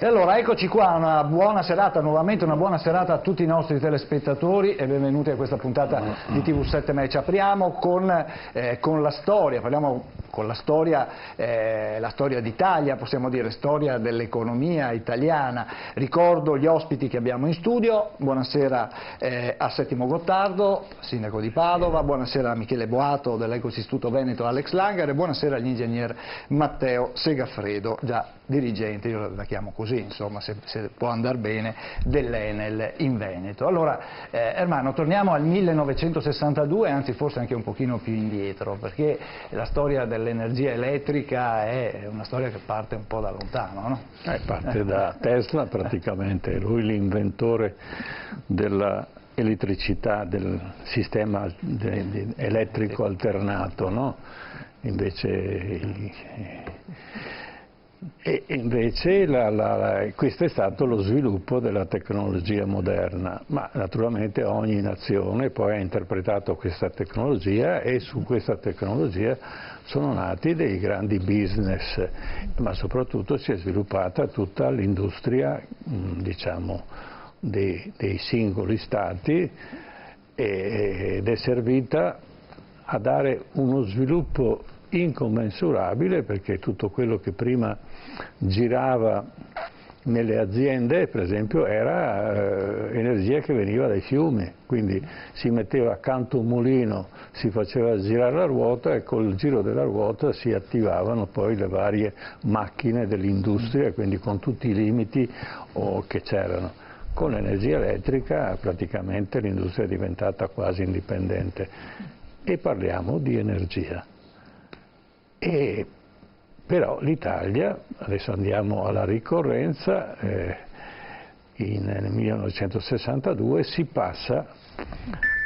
E allora eccoci qua, una buona serata, nuovamente una buona serata a tutti i nostri telespettatori e benvenuti a questa puntata di TV7 Match. Apriamo con la storia, parliamo con la storia d'Italia, possiamo dire, storia dell'economia italiana. Ricordo gli ospiti che abbiamo in studio. Buonasera a Settimo Gottardo, sindaco di Padova, buonasera a Michele Boato dell'Ecosistituto Veneto Alex Langer e buonasera all'ingegner Matteo Segafredo, già dirigente, io la chiamo così, insomma, se può andare bene, dell'Enel in Veneto. Allora, Ermanno, torniamo al 1962, anzi forse anche un pochino più indietro, perché la storia dell'energia elettrica è una storia che parte un po' da lontano, no? Parte da Tesla praticamente, lui l'inventore della elettricità, del sistema elettrico alternato, no? Questo è stato lo sviluppo della tecnologia moderna, ma naturalmente ogni nazione poi ha interpretato questa tecnologia e su questa tecnologia sono nati dei grandi business, ma soprattutto si è sviluppata tutta l'industria, diciamo, dei singoli stati ed è servita a dare uno sviluppo incommensurabile, perché tutto quello che prima girava nelle aziende, per esempio, era energia che veniva dai fiumi, quindi si metteva accanto un mulino, si faceva girare la ruota e col giro della ruota si attivavano poi le varie macchine dell'industria, quindi con tutti i limiti che c'erano. Con l'energia elettrica praticamente l'industria è diventata quasi indipendente e parliamo di energia. Però l'Italia, adesso andiamo alla ricorrenza, nel 1962 si passa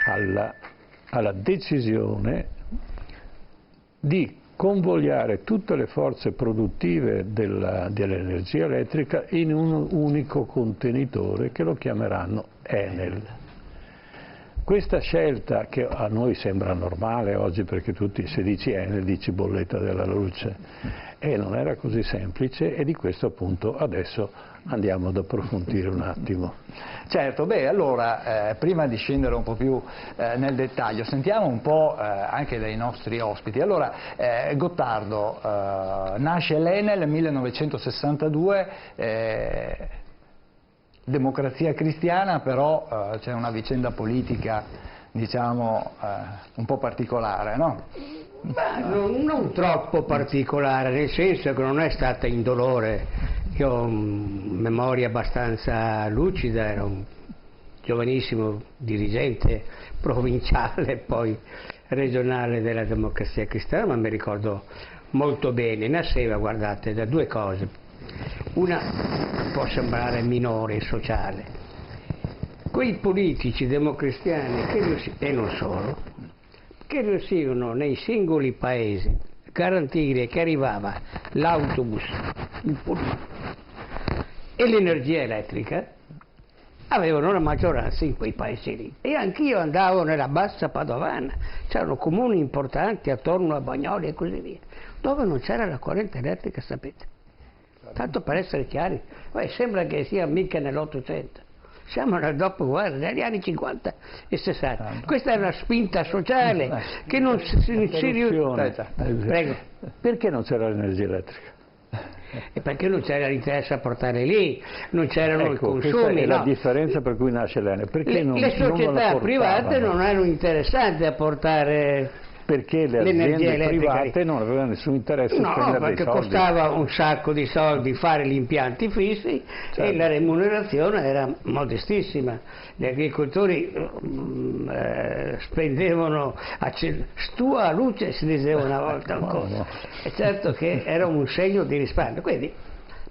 alla decisione di convogliare tutte le forze produttive dell'energia elettrica in un unico contenitore che lo chiameranno Enel. Questa scelta, che a noi sembra normale oggi, perché se dici Enel dici bolletta della luce, e non era così semplice, e di questo appunto adesso andiamo ad approfondire un attimo. Certo, beh, allora prima di scendere un po' più nel dettaglio, sentiamo un po' anche dai nostri ospiti. Allora, Gottardo, nasce l'Enel nel 1962, democrazia cristiana, però c'è una vicenda politica, diciamo, un po' particolare, no? Non troppo particolare, nel senso che non è stata indolore. Io ho memoria abbastanza lucida, ero un giovanissimo dirigente provinciale, poi regionale della democrazia cristiana, ma mi ricordo molto bene. Nasceva, guardate, da due cose. Una può sembrare minore, sociale. Quei politici democristiani e non solo, che riuscivano nei singoli paesi a garantire che arrivava l'autobus, il pullman e l'energia elettrica, avevano la maggioranza in quei paesi lì. E anch'io andavo nella bassa padovana, c'erano comuni importanti attorno a Bagnoli e così via, dove non c'era la corrente elettrica, sapete. Tanto per essere chiari, sembra che sia mica nell'Ottocento, siamo nel dopoguerra, negli anni 50 e 60. Questa è una spinta sociale che non si riusciva. Prego. Perché non c'era l'energia elettrica? E perché non c'era l'interesse a portare lì, non c'erano i consumi. È la differenza per cui nasce l'Enel. Le società private non erano interessate a portare. Perché le aziende private non avevano nessun interesse a spendere dei soldi. No, perché costava un sacco di soldi fare gli impianti fissi, certo, e la remunerazione era modestissima. Gli agricoltori spendevano stua luce, si diceva una volta ancora. È certo che era un segno di risparmio. Quindi,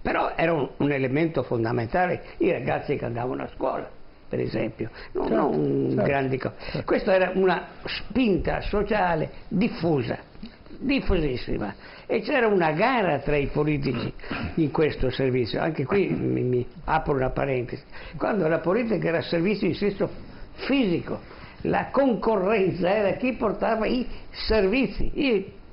però era un elemento fondamentale i ragazzi che andavano a scuola, per esempio, non grandi cose. Questa era una spinta sociale diffusissima, e c'era una gara tra i politici in questo servizio. Anche qui mi apro una parentesi: quando la politica era servizio in senso fisico, la concorrenza era chi portava i servizi.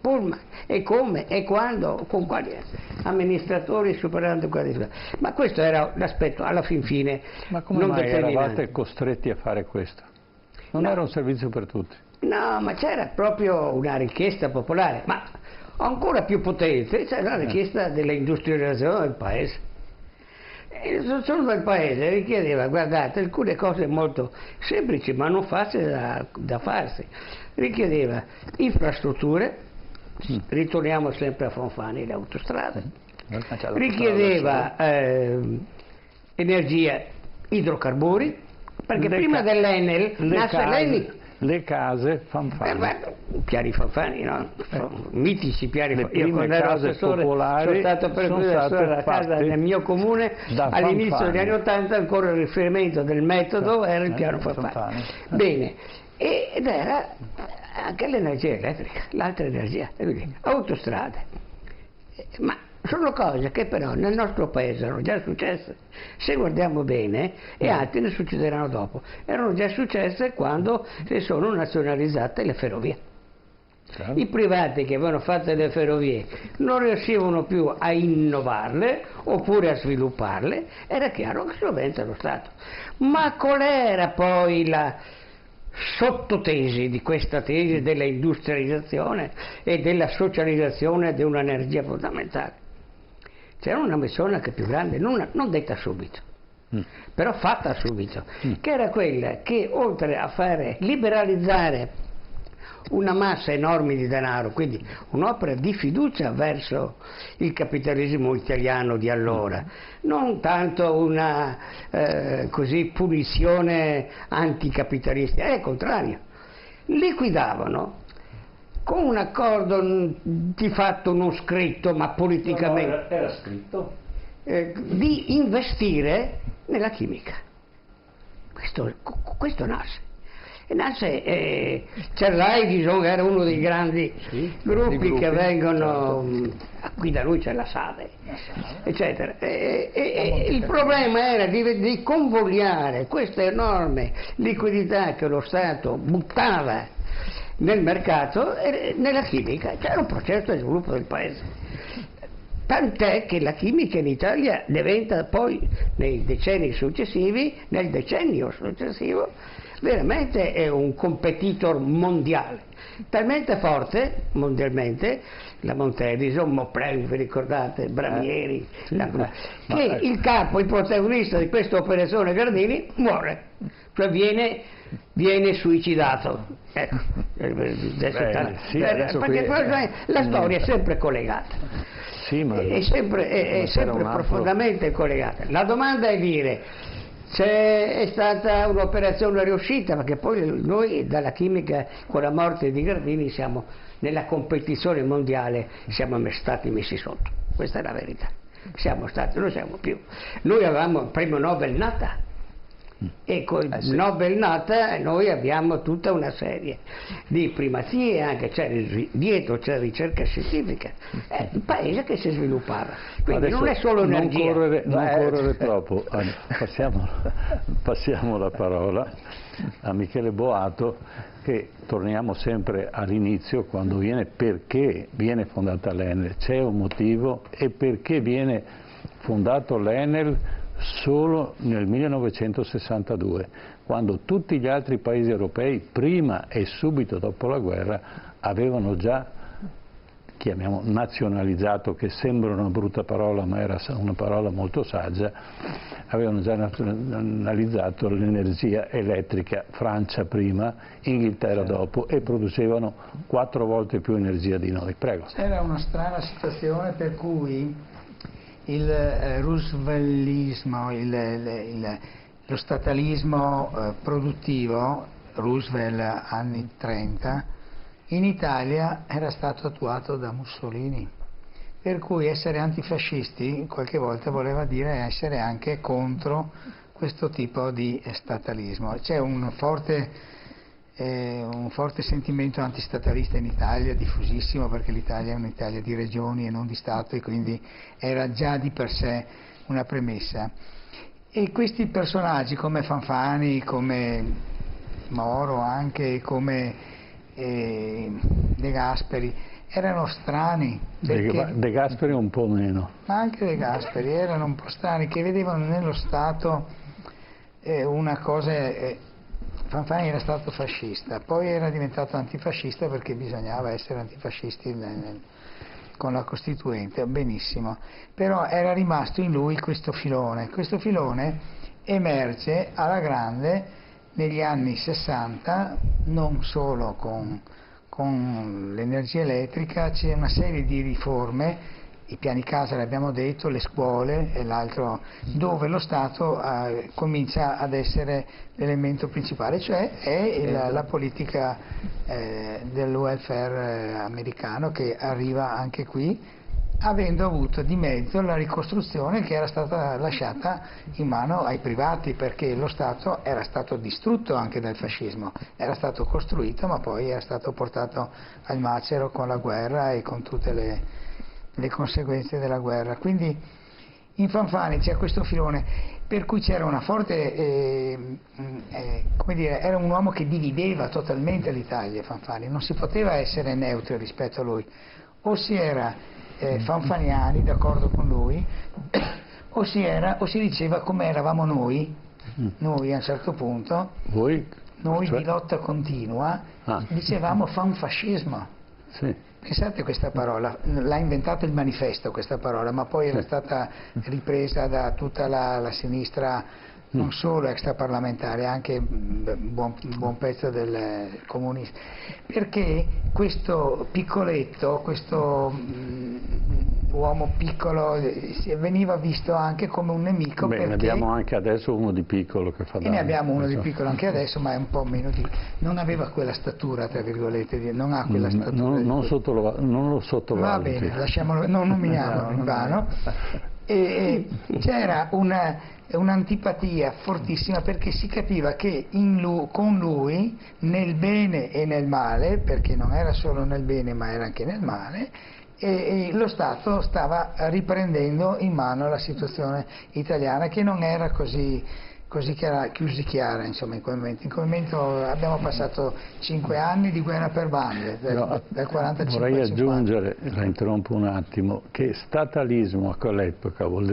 pullman, e come, e quando, con quali amministratori, superando quali. Ma questo era l'aspetto alla fin fine. Ma come non mai determinante. eravate costretti a fare questo? Non era un servizio per tutti? No, ma c'era proprio una richiesta popolare, ma ancora più potente, c'era la richiesta dell'industrializzazione del paese. Solo del paese richiedeva, guardate, alcune cose molto semplici ma non facili da farsi. Richiedeva infrastrutture, ritorniamo sempre a Fanfani, le autostrade, richiedeva energia, idrocarburi, perché prima dell'Enel nasce l'Enel. Le case Fanfani. Piani Fanfani, no? Mitici piani Fanfani. Io quando ero case assessore popolari sono stato per la casa del mio comune all'inizio degli anni '80, ancora il riferimento del metodo era il piano Fanfani. Bene, ed era anche l'energia elettrica, l'altra energia, autostrade. Ma sono cose che però nel nostro paese erano già successe, se guardiamo bene, e altre ne succederanno dopo. Erano già successe quando si sono nazionalizzate le ferrovie. Certo. I privati che avevano fatto le ferrovie non riuscivano più a innovarle oppure a svilupparle, era chiaro che sovente lo Stato. Ma qual era poi la sottotesi di questa tesi della industrializzazione e della socializzazione di un'energia fondamentale? C'era una missione anche più grande, non detta subito, però fatta subito, che era quella che oltre a fare liberalizzare una massa enorme di denaro, quindi un'opera di fiducia verso il capitalismo italiano di allora, non tanto una così punizione anticapitalistica, è il contrario, liquidavano con un accordo di fatto non scritto ma politicamente era scritto di investire nella chimica. Questo nasce. C'era l'Edison, era uno dei grandi gruppi che vengono, qui da lui c'è la SADE, eccetera. Il problema era di convogliare questa enorme liquidità che lo Stato buttava nel mercato e nella chimica. C'era un processo di sviluppo del paese. Tant'è che la chimica in Italia diventa poi, nei decenni successivi, nel decennio successivo, veramente è un competitor mondiale, talmente forte mondialmente, la Montedison, Moprel, vi ricordate, Bramieri, che il capo, il protagonista di questa operazione Gardini muore, cioè viene suicidato. Ecco, perché la storia è sempre collegata, è sempre profondamente collegata. La domanda è dire: è stata un'operazione riuscita, perché poi noi dalla chimica con la morte di Gardini siamo nella competizione mondiale, siamo stati messi sotto, questa è la verità, non siamo più. Noi avevamo il premio Nobel Nata e con il Nobel Nata noi abbiamo tutta una serie di primazie, anche dietro c'è ricerca scientifica, è un paese che si sviluppava, quindi adesso non è solo energia. Non correre troppo, passiamo la parola a Michele Boato, che torniamo sempre all'inizio, perché viene fondata l'Enel, c'è un motivo, e perché viene fondato l'Enel solo nel 1962, quando tutti gli altri paesi europei, prima e subito dopo la guerra, avevano già, chiamiamo nazionalizzato, che sembra una brutta parola ma era una parola molto saggia, avevano già nazionalizzato l'energia elettrica, Francia prima, Inghilterra dopo, e producevano 4 volte più energia di noi. Prego. C'era una strana situazione per cui il rooseveltismo, lo statalismo produttivo, Roosevelt anni 30, in Italia era stato attuato da Mussolini, per cui essere antifascisti qualche volta voleva dire essere anche contro questo tipo di statalismo. C'è un forte sentimento antistatalista in Italia, diffusissimo, perché l'Italia è un'Italia di regioni e non di Stato, e quindi era già di per sé una premessa. E questi personaggi come Fanfani, come Moro, anche come De De Gasperi, erano strani. Perché, De Gasperi un po' meno. ma anche De Gasperi erano un po' strani, che vedevano nello Stato una cosa... Fanfani era stato fascista, poi era diventato antifascista perché bisognava essere antifascisti con la Costituente, benissimo, però era rimasto in lui questo filone emerge alla grande negli anni 60, non solo con l'energia elettrica, c'è una serie di riforme, i piani casa l'abbiamo detto, le scuole e l'altro, dove lo Stato comincia ad essere l'elemento principale, cioè è la politica del welfare americano, che arriva anche qui, avendo avuto di mezzo la ricostruzione che era stata lasciata in mano ai privati, perché lo Stato era stato distrutto anche dal fascismo, era stato costruito ma poi era stato portato al macero con la guerra e con tutte le conseguenze della guerra. Quindi in Fanfani c'è questo filone, per cui c'era una forte, come dire, era un uomo che divideva totalmente l'Italia, Fanfani, non si poteva essere neutri rispetto a lui, o si era fanfaniani, d'accordo con lui, o si diceva come eravamo noi a un certo punto, Voi? noi Cioè? di lotta continua, dicevamo fanfascismo. Sì. Pensate, questa parola, l'ha inventata il Manifesto questa parola, ma poi era stata ripresa da tutta la sinistra, non solo extraparlamentare, anche buon pezzo del comunista, perché questo piccoletto, questo uomo piccolo veniva visto anche come un nemico. Beh, perché ne abbiamo anche adesso uno di piccolo che fa danno. E ne abbiamo uno di piccolo anche adesso, ma è un po' meno non aveva quella statura, tra virgolette, non ha quella statura. Non lo sottovaluti. Va bene, lasciamolo, non nominiamolo in vano. E c'era un'antipatia fortissima, perché si capiva che con lui, nel bene e nel male, perché non era solo nel bene ma era anche nel male, e lo Stato stava riprendendo in mano la situazione italiana, che non era così chiara, insomma, in quel momento. In quel momento abbiamo passato 5 anni di guerra per bande, dal 45 vorrei al 50. aggiungere, la interrompo un attimo, che statalismo a quell'epoca vuol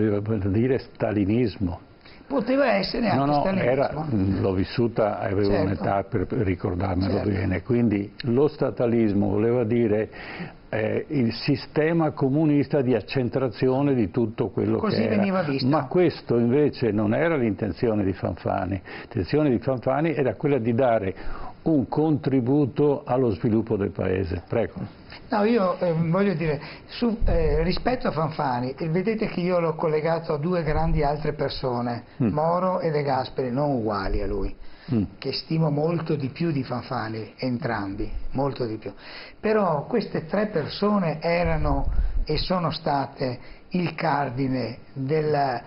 dire stalinismo. Poteva essere anche stalinismo. L'ho vissuta, avevo un'età per ricordarmelo bene, quindi lo statalismo voleva dire il sistema comunista di accentrazione di tutto quello così che era. Veniva visto. Ma questo invece non era l'intenzione di Fanfani. L'intenzione di Fanfani era quella di dare un contributo allo sviluppo del paese. Prego. No, io voglio dire, rispetto a Fanfani, vedete che io l'ho collegato a due grandi altre persone, Moro e De Gasperi, non uguali a lui, che stimo molto di più di Fanfani, entrambi, molto di più. Però queste tre persone erano e sono state il cardine del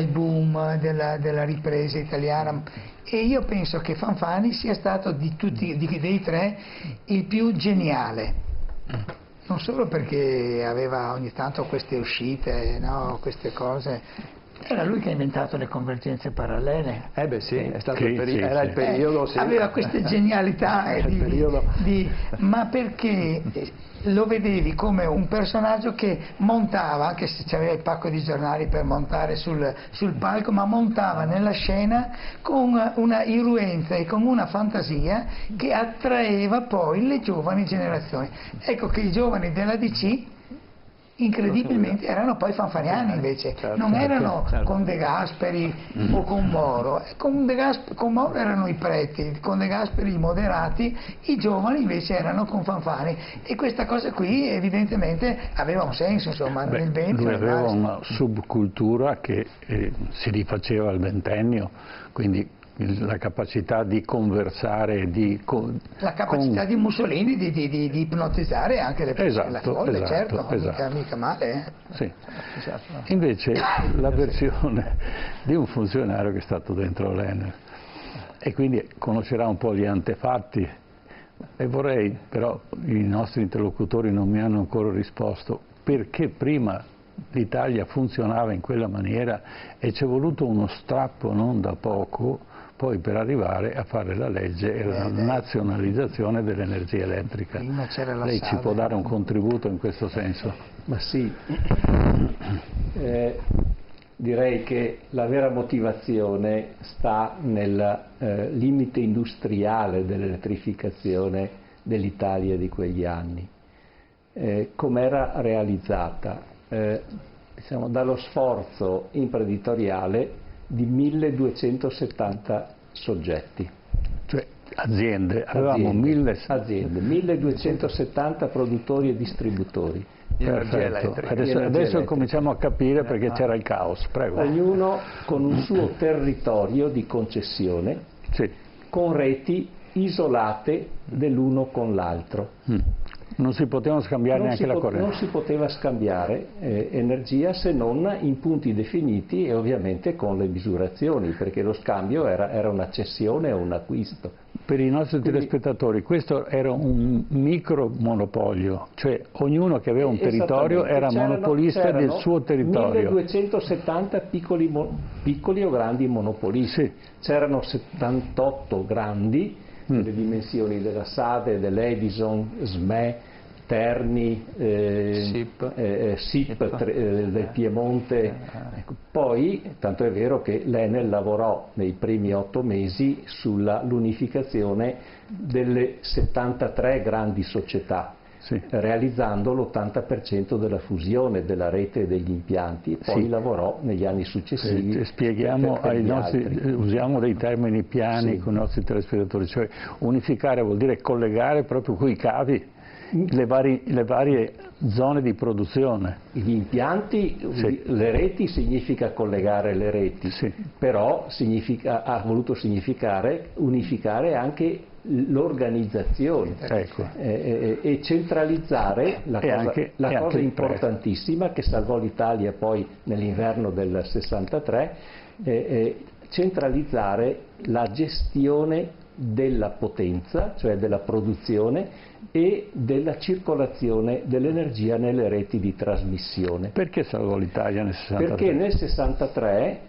boom, della ripresa italiana, e io penso che Fanfani sia stato dei tre il più geniale, non solo perché aveva ogni tanto queste uscite, no, queste cose. Era lui che ha inventato le convergenze parallele. Beh sì, è stato era il periodo. Sì. Aveva queste genialità, ma perché lo vedevi come un personaggio che montava, anche se c'aveva il pacco di giornali per montare sul palco, ma montava nella scena con una irruenza e con una fantasia che attraeva poi le giovani generazioni. Ecco che i giovani della DC incredibilmente erano poi fanfaniani invece, non erano con De Gasperi o con Moro. Con Moro erano i preti, con De Gasperi i moderati, i giovani invece erano con Fanfani, e questa cosa qui evidentemente aveva un senso, insomma. Nel vento, lui aveva una subcultura che si rifaceva al ventennio, quindi la capacità di conversare, la capacità di Mussolini di ipnotizzare anche le persone, la folle, certo, mica male. Sì. Invece la versione di un funzionario che è stato dentro l'Enel, e quindi conoscerà un po' gli antefatti, e vorrei, però i nostri interlocutori non mi hanno ancora risposto, perché prima l'Italia funzionava in quella maniera, e ci è voluto uno strappo non da poco poi per arrivare a fare la legge e la nazionalizzazione dell'energia elettrica. Prima c'era la Lei ci può dare un contributo in questo senso? Ma sì, direi che la vera motivazione sta nel limite industriale dell'elettrificazione dell'Italia di quegli anni. Com'era realizzata? Diciamo, dallo sforzo imprenditoriale di 1270 soggetti. Cioè aziende, avevamo aziende, 1270 produttori e distributori. Perfetto. Adesso cominciamo a capire perché c'era il caos, prego. Ognuno con un suo territorio di concessione, sì, con reti isolate dell'uno con l'altro. Non si potevano scambiare neanche la corrente. Non si poteva scambiare energia se non in punti definiti e ovviamente con le misurazioni, perché lo scambio era una cessione o un acquisto. Per i nostri telespettatori questo era un micro monopolio, cioè ognuno che aveva un territorio era monopolista del suo territorio. 1270 piccoli o grandi monopolisti. Sì. C'erano 78 grandi, le dimensioni della SADE, dell'Edison, SME, Terni, SIP del Piemonte. Ecco, poi, tanto è vero che l'Enel lavorò nei primi 8 mesi sull'unificazione delle 73 grandi società, sì, realizzando l'80% della fusione della rete e degli impianti, e poi sì, lavorò negli anni successivi. Spieghiamo ai nostri, usiamo dei termini piani, sì, con i nostri telespettatori, cioè unificare vuol dire collegare proprio coi cavi le varie zone di produzione. Gli impianti, sì, le reti significa collegare le reti, sì, però ha voluto significare unificare anche l'organizzazione, ecco, e centralizzare la cosa importantissima che salvò l'Italia poi nell'inverno del 63, centralizzare la gestione della potenza, cioè della produzione e della circolazione dell'energia nelle reti di trasmissione. Perché salvò l'Italia nel 63? Perché nel 63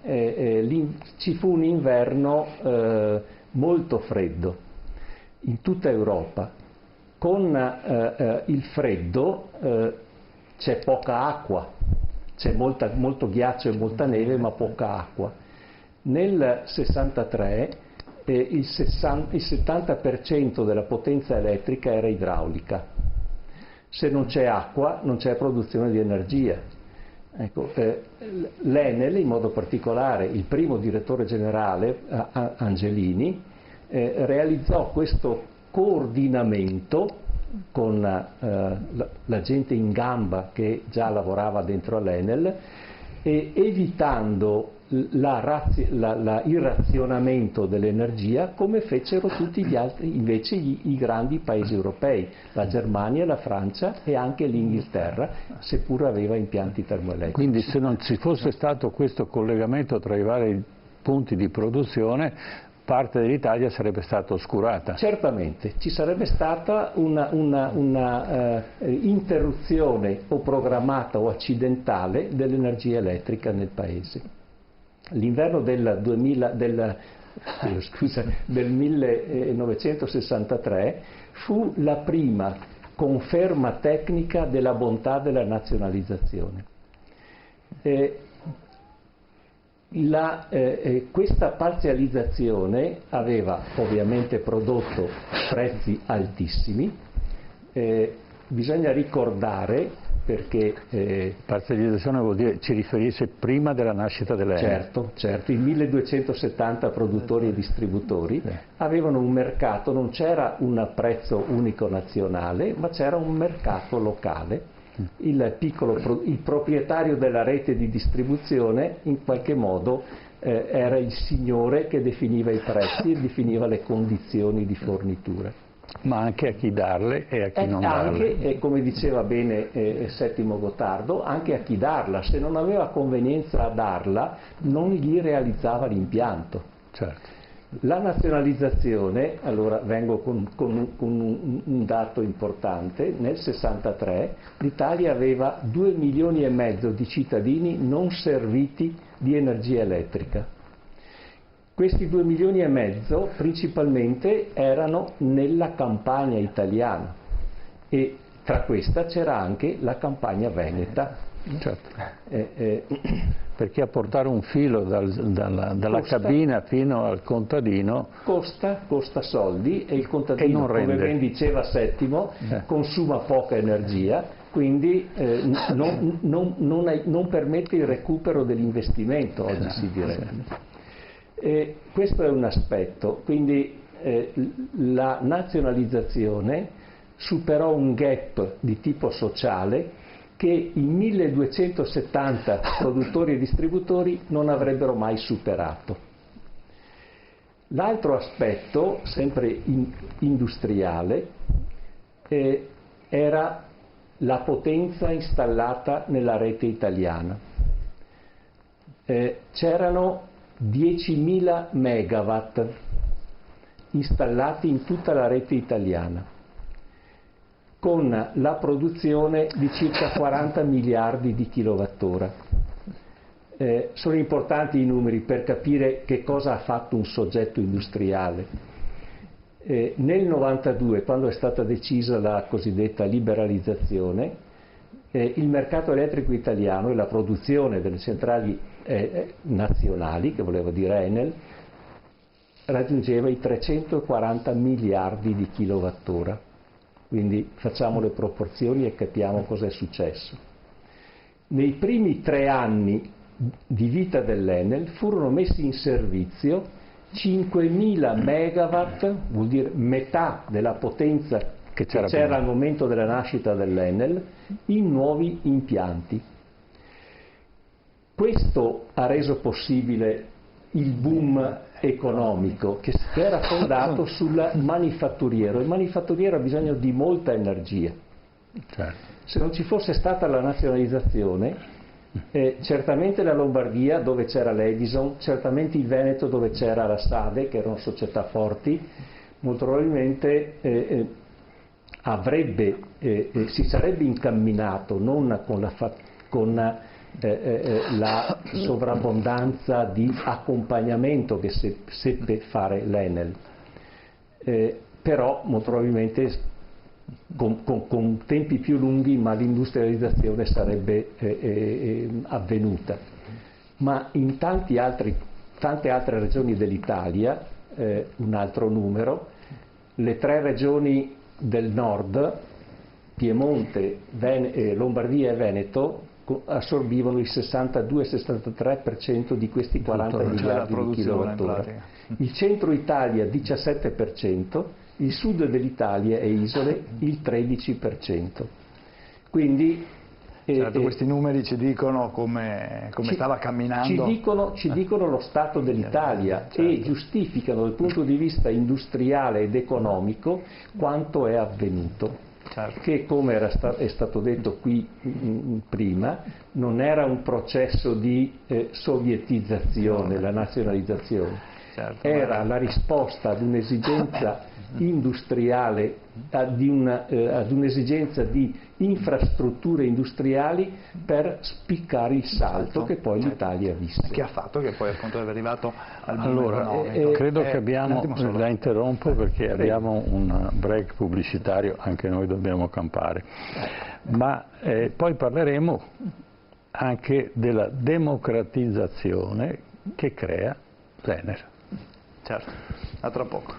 ci fu un inverno molto freddo in tutta Europa. Con il freddo c'è poca acqua, c'è molto ghiaccio e molta neve, ma poca acqua. Nel 63 il 70% della potenza elettrica era idraulica. Se non c'è acqua non c'è produzione di energia. Ecco, l'Enel, in modo particolare il primo direttore generale Angelini, realizzò questo coordinamento con la gente in gamba che già lavorava dentro all'Enel, evitando il razionamento dell'energia, come fecero tutti gli altri, invece i grandi paesi europei, la Germania, la Francia e anche l'Inghilterra, seppur aveva impianti termoelettrici. Quindi se non ci fosse stato questo collegamento tra i vari punti di produzione, parte dell'Italia sarebbe stata oscurata. Certamente, ci sarebbe stata una interruzione o programmata o accidentale dell'energia elettrica nel Paese. L'inverno del 1963 fu la prima conferma tecnica della bontà della nazionalizzazione. Questa parzializzazione aveva ovviamente prodotto prezzi altissimi. Bisogna ricordare, perché parzializzazione vuol dire ci riferisce prima della nascita dell'Enel. Certo, i 1270 produttori e distributori avevano un mercato, non c'era un prezzo unico nazionale, ma c'era un mercato locale. Il proprietario della rete di distribuzione in qualche modo era il signore che definiva i prezzi e definiva le condizioni di fornitura. Ma anche a chi darle e a chi non darle. Anche, come diceva bene Settimo Gottardo, anche a chi darla. Se non aveva convenienza a darla, non gli realizzava l'impianto. Certo. La nazionalizzazione, allora vengo con un dato importante, nel 63 l'Italia aveva 2,5 milioni di cittadini non serviti di energia elettrica. Questi 2 milioni e mezzo principalmente erano nella campagna italiana e tra questa c'era anche la campagna veneta. Certo. Perché a portare un filo dalla cabina fino al contadino costa soldi e il contadino, come ben diceva Settimo, consuma poca energia, quindi non permette il recupero dell'investimento, oggi si direbbe. Questo è un aspetto, quindi la nazionalizzazione superò un gap di tipo sociale che i 1270 produttori e distributori non avrebbero mai superato. L'altro aspetto, sempre industriale, era la potenza installata nella rete italiana. C'erano 10.000 megawatt installati in tutta la rete italiana, con la produzione di circa 40 miliardi di kilowattora. Sono importanti i numeri per capire che cosa ha fatto un soggetto industriale. Nel 92, quando è stata decisa la cosiddetta liberalizzazione, il mercato elettrico italiano e la produzione delle centrali nazionali, che voleva dire Enel, raggiungeva i 340 miliardi di kilowattora. Quindi facciamo le proporzioni e capiamo cosa è successo. Nei primi 3 anni di vita dell'Enel furono messi in servizio 5.000 megawatt, vuol dire metà della potenza che c'era al momento della nascita dell'Enel, in nuovi impianti. Questo ha reso possibile il boom economico che era fondato sul manifatturiero. Il manifatturiero ha bisogno di molta energia. Certo. Se non ci fosse stata la nazionalizzazione, certamente la Lombardia, dove c'era l'Edison, certamente il Veneto, dove c'era la Sade, che erano società forti, molto probabilmente si sarebbe incamminato non con la sovrabbondanza di accompagnamento che seppe fare l'Enel, però molto probabilmente con tempi più lunghi, ma l'industrializzazione sarebbe avvenuta. Ma in tante altre regioni dell'Italia, un altro numero, le 3 regioni del nord, Piemonte, Lombardia e Veneto, assorbivano il 62-63% di questi 40 miliardi di kilowattora. Il centro Italia 17%, il sud dell'Italia e isole il 13%. Quindi certo, questi numeri ci dicono come stava camminando. Ci dicono lo stato dell'Italia, certo, e giustificano dal punto di vista industriale ed economico quanto è avvenuto. Certo. Che, come è stato detto qui prima, non era un processo di sovietizzazione, la nazionalizzazione, certo, era la risposta ad un'esigenza industriale, ad un'esigenza di infrastrutture industriali per spiccare il salto, certo, che poi l'Italia ha visto. Che ha fatto che poi appunto è arrivato al boom economico. Credo che abbiamo, la interrompo perché abbiamo un break pubblicitario, anche noi dobbiamo campare, ma poi parleremo anche della democratizzazione che crea l'Enel. Certo, a tra poco.